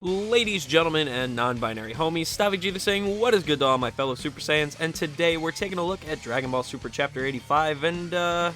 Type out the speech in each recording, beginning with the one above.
Ladies, gentlemen, and non-binary homies, Vegeta saying what is good to all my fellow Super Saiyans, and today we're taking a look at Dragon Ball Super Chapter 85, and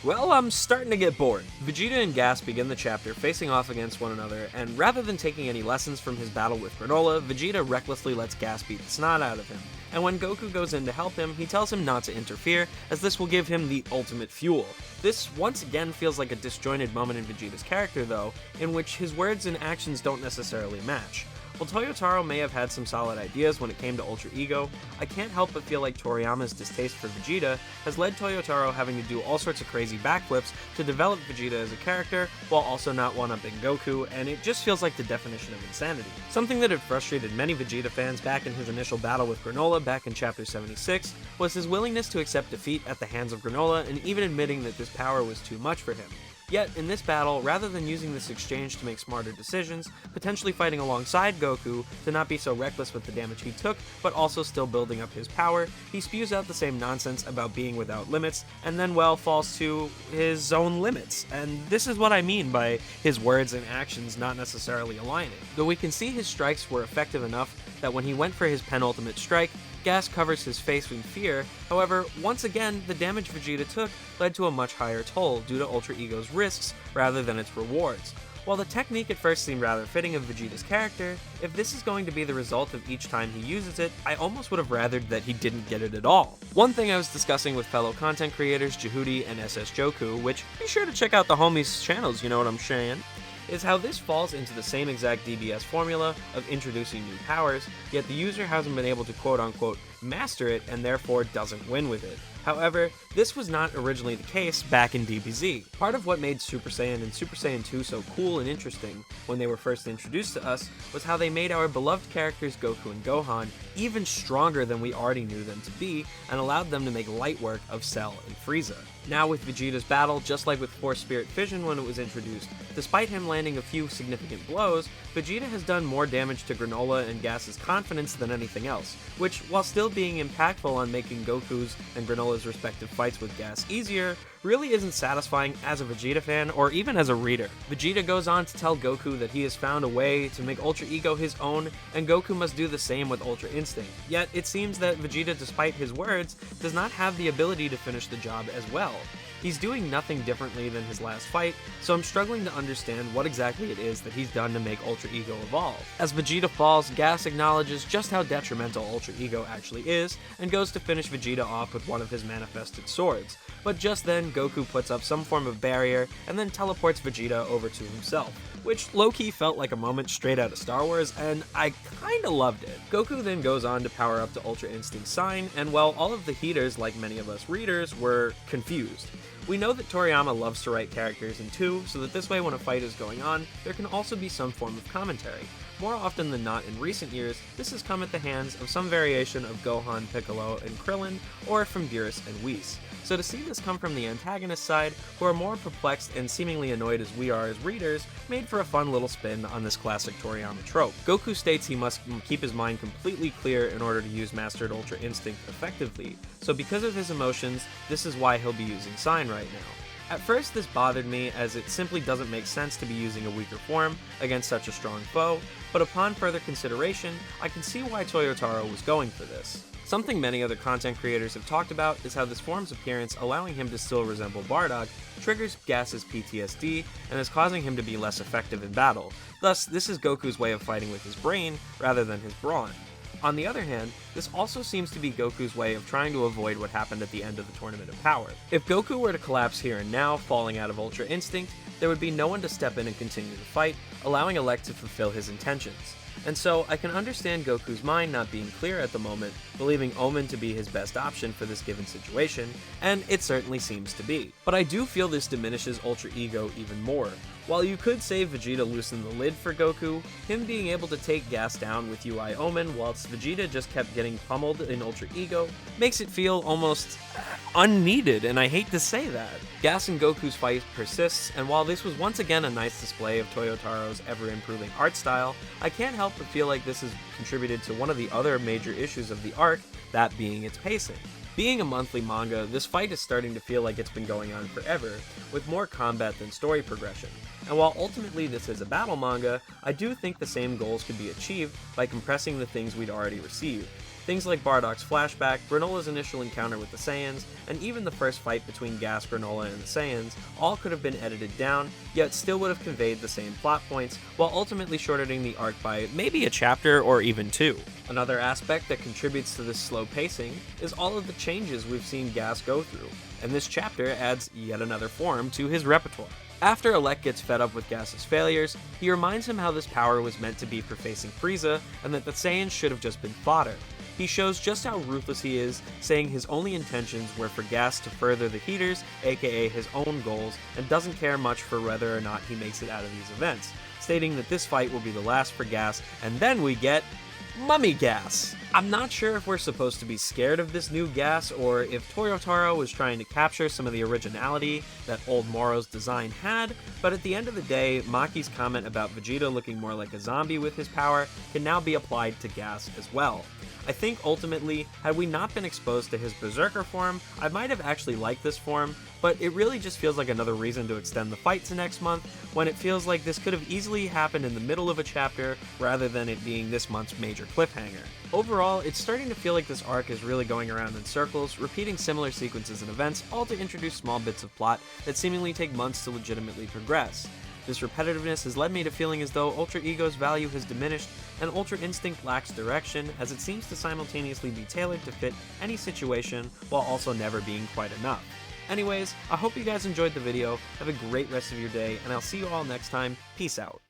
well, I'm starting to get bored. Vegeta and Gas begin the chapter facing off against one another, and rather than taking any lessons from his battle with Granola, Vegeta recklessly lets Gas beat the snot out of him. And when Goku goes in to help him, he tells him not to interfere, as this will give him the ultimate fuel. This once again feels like a disjointed moment in Vegeta's character though, in which his words and actions don't necessarily match. While Toyotaro may have had some solid ideas when it came to Ultra Ego, I can't help but feel like Toriyama's distaste for Vegeta has led Toyotaro having to do all sorts of crazy backflips to develop Vegeta as a character, while also not one-upping Goku, and it just feels like the definition of insanity. Something that had frustrated many Vegeta fans back in his initial battle with Granola back in Chapter 76 was his willingness to accept defeat at the hands of Granola and even admitting that this power was too much for him. Yet, in this battle, rather than using this exchange to make smarter decisions, potentially fighting alongside Goku to not be so reckless with the damage he took, but also still building up his power, he spews out the same nonsense about being without limits, and then, well, falls to his own limits. And this is what I mean by his words and actions not necessarily aligning. Though we can see his strikes were effective enough that when he went for his penultimate strike, Gas covers his face in fear. However, once again, the damage Vegeta took led to a much higher toll due to Ultra Ego's risks rather than its rewards. While the technique at first seemed rather fitting of Vegeta's character, if this is going to be the result of each time he uses it, I almost would have rathered that he didn't get it at all. One thing I was discussing with fellow content creators Jehudi and SS Joku, which be sure to check out the homies' channels, you know what I'm saying, is how this falls into the same exact DBS formula of introducing new powers, yet the user hasn't been able to quote-unquote master it and therefore doesn't win with it. However, this was not originally the case back in DBZ. Part of what made Super Saiyan and Super Saiyan 2 so cool and interesting when they were first introduced to us was how they made our beloved characters Goku and Gohan even stronger than we already knew them to be and allowed them to make light work of Cell and Frieza. Now with Vegeta's battle, just like with Force Spirit Fission when it was introduced, despite him landing a few significant blows, Vegeta has done more damage to Granola and Gas's confidence than anything else, which, while still being impactful on making Goku's and Granola's respective fights with Gas easier, really isn't satisfying as a Vegeta fan or even as a reader. Vegeta goes on to tell Goku that he has found a way to make Ultra Ego his own, and Goku must do the same with Ultra Instinct. Yet it seems that Vegeta, despite his words, does not have the ability to finish the job as well. He's doing nothing differently than his last fight, so I'm struggling to understand what exactly it is that he's done to make Ultra Ego evolve. As Vegeta falls, Gas acknowledges just how detrimental Ultra Ego actually is, and goes to finish Vegeta off with one of his manifested swords. But just then, Goku puts up some form of barrier, and then teleports Vegeta over to himself, which low-key felt like a moment straight out of Star Wars, and I kinda loved it. Goku then goes on to power up to Ultra Instinct Sign, and while all of the heaters, like many of us readers, were confused. We know that Toriyama loves to write characters in two, so that this way when a fight is going on, there can also be some form of commentary. More often than not in recent years, this has come at the hands of some variation of Gohan, Piccolo, and Krillin, or from Beerus and Whis. So to see this come from the antagonist side, who are more perplexed and seemingly annoyed as we are as readers, made for a fun little spin on this classic Toriyama trope. Goku states he must keep his mind completely clear in order to use Mastered Ultra Instinct effectively, so because of his emotions, this is why he'll be using Sign right now. At first this bothered me as it simply doesn't make sense to be using a weaker form against such a strong foe, but upon further consideration, I can see why Toyotaro was going for this. Something many other content creators have talked about is how this form's appearance, allowing him to still resemble Bardock, triggers Gas's PTSD and is causing him to be less effective in battle. Thus, this is Goku's way of fighting with his brain rather than his brawn. On the other hand, this also seems to be Goku's way of trying to avoid what happened at the end of the Tournament of Power. If Goku were to collapse here and now, falling out of Ultra Instinct, there would be no one to step in and continue the fight, allowing Elect to fulfill his intentions. And so, I can understand Goku's mind not being clear at the moment, believing Omen to be his best option for this given situation, and it certainly seems to be. But I do feel this diminishes Ultra Ego even more. While you could say Vegeta loosened the lid for Goku, him being able to take Gas down with UI Omen whilst Vegeta just kept getting pummeled in Ultra Ego makes it feel almost unneeded, and I hate to say that. Gas and Goku's fight persists, and while this was once again a nice display of Toyotaro's ever-improving art style, I can't help but feel like this has contributed to one of the other major issues of the arc, that being its pacing. Being a monthly manga, this fight is starting to feel like it's been going on forever, with more combat than story progression. And while ultimately this is a battle manga, I do think the same goals could be achieved by compressing the things we'd already received. Things like Bardock's flashback, Granola's initial encounter with the Saiyans, and even the first fight between Gas, Granola, and the Saiyans all could have been edited down, yet still would have conveyed the same plot points, while ultimately shortening the arc by maybe a chapter or even two. Another aspect that contributes to this slow pacing is all of the changes we've seen Gas go through, and this chapter adds yet another form to his repertoire. After Elec gets fed up with Gas's failures, he reminds him how this power was meant to be for facing Frieza, and that the Saiyans should have just been fodder. He shows just how ruthless he is, saying his only intentions were for Gas to further the Heaters, aka his own goals, and doesn't care much for whether or not he makes it out of these events, stating that this fight will be the last for Gas, and then we get Mummy Gas. I'm not sure if we're supposed to be scared of this new Gas, or if Toyotaro was trying to capture some of the originality that old Moro's design had, but at the end of the day, Maki's comment about Vegeta looking more like a zombie with his power can now be applied to Gas as well. I think ultimately, had we not been exposed to his Berserker form, I might have actually liked this form, but it really just feels like another reason to extend the fight to next month, when it feels like this could have easily happened in the middle of a chapter, rather than it being this month's major cliffhanger. Overall, it's starting to feel like this arc is really going around in circles, repeating similar sequences and events, all to introduce small bits of plot that seemingly take months to legitimately progress. This repetitiveness has led me to feeling as though Ultra Ego's value has diminished, and Ultra Instinct lacks direction, as it seems to simultaneously be tailored to fit any situation, while also never being quite enough. Anyways, I hope you guys enjoyed the video, have a great rest of your day, and I'll see you all next time. Peace out.